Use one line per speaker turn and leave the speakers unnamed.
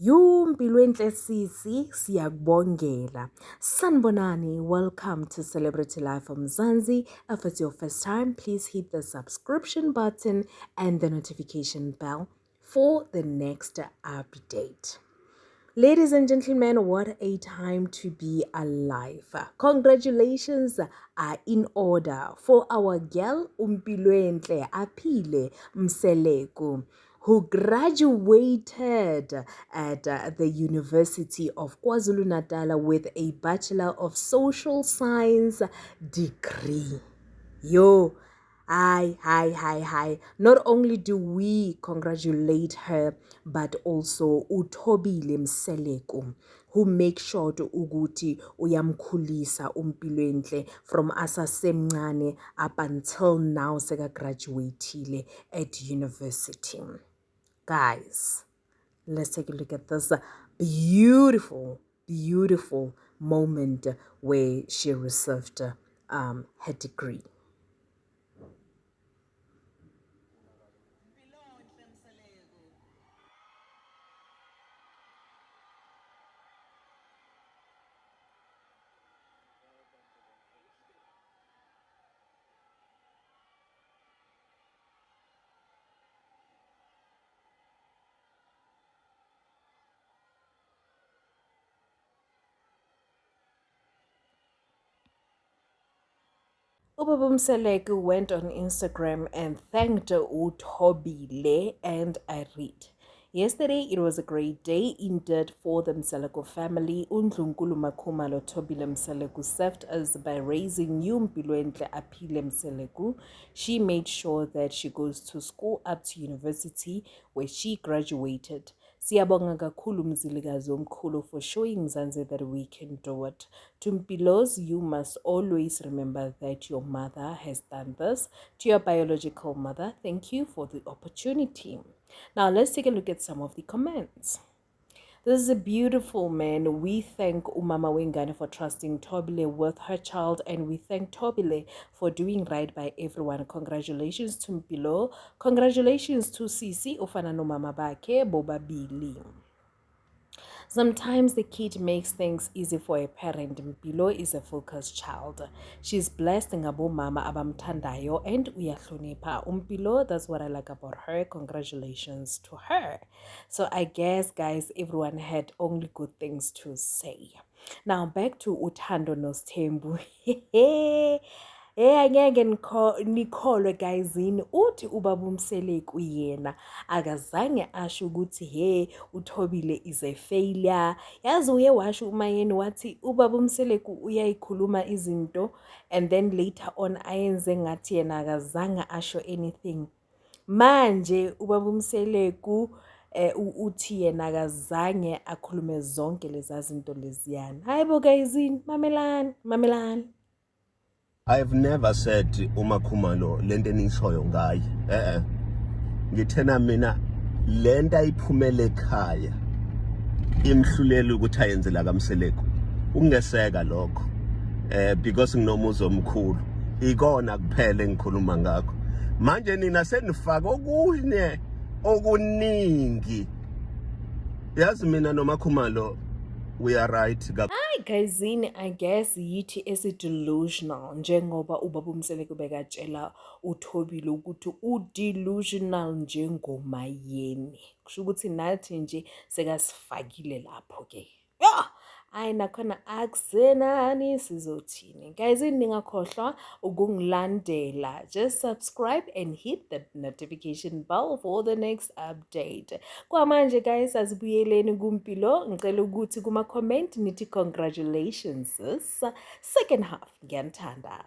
Yumpilwenhle sisi siyakubongela. Sanibonani, welcome to Celebrity Life from Mzansi. If it's your first time, please hit the subscription button and the notification bell for the next update. Ladies and gentlemen, what a time to be alive. Congratulations are in order for our girl Umpilwenhle Apile Mseleku, who graduated at the University of KwaZulu-Natal with a Bachelor of Social Science degree. Yo, hi. Not only do we congratulate her, but also uThobile Mseleku, who makes sure to ukuthi uyamkhulisa Umpilwenhle from asasemncane up until now seka graduated at university. Guys, let's take a look at this beautiful moment where she received her degree. Ubaba Mseleku went on Instagram and thanked uThobile, and I read. Yesterday, it was a great day indeed for the Mseleku family. UNdlunkulu Makhumalo Thobile Mseleku served us by raising Umpilwenhle Apile Mseleku. She made sure that she goes to school up to university where she graduated. Siyabonga kakhulu mzilikazi omkhulu for showing Mzansi that we can do it. To Mpilos, you must always remember that your mother has done this. To your biological mother, thank you for the opportunity. Now let's take a look at some of the comments. This is a beautiful man. We thank Umama Wengane for trusting Thobile with her child, and we thank Thobile for doing right by everyone. Congratulations to Mpilo. Congratulations to Sisi Ofana no Mama Bake Bobabili. Sometimes the kid makes things easy for a parent. Mpilo is a focused child. She's blessed ngabo mama abamthandayo and uyahlonipha. Mpilo, that's what I like about her. Congratulations to her. So I guess, guys, everyone had only good things to say. Now back to Uthando Nostembu. Angeke nikholwe guyzini uthi ubaba Mseleku yena akazange asho ukuthi uThobile is a failure. Yazi uye washo umayeni wathi ubaba Mseleku uyayikhuluma izinto and then later on ayenze ngathi yena akazange asho anything. Manje ubaba Mseleku uthi yena akazange akhulume zonke lezi zinto leziyana. Hayibo guyzini, mamelani.
I've never said uMakhumalo lento enishoyo ngaye. Ngithena mina lento ayiphumele ekhaya imhlulela ukuthi ayenzela kaMseleku. Ungeseka lokho. Because nginomuzo omkhulu. Ikona kuphela engikhuluma ngakho. Manje nina senifaka okunye okuningi. Yazi mina noMakhumalo we are right.
Hi guyzini, I guess yithi esi-delusional njengoba ubaba Mseleku bekatshela uThobile ukuthi u-delusional njengomayeni. Kusho ukuthi nathi nje sekasifakile lapho ke. Hayi nakhona akusenani sizothini. Guyzini, ningakhohlwa ukungilandela. Just subscribe and hit the notification bell for the next update. Kwamanje guys, asibuyeleni kuMpilo. Ngicela ukuthi kuma comment nithi congratulations sis. Second half ngiyanthanda.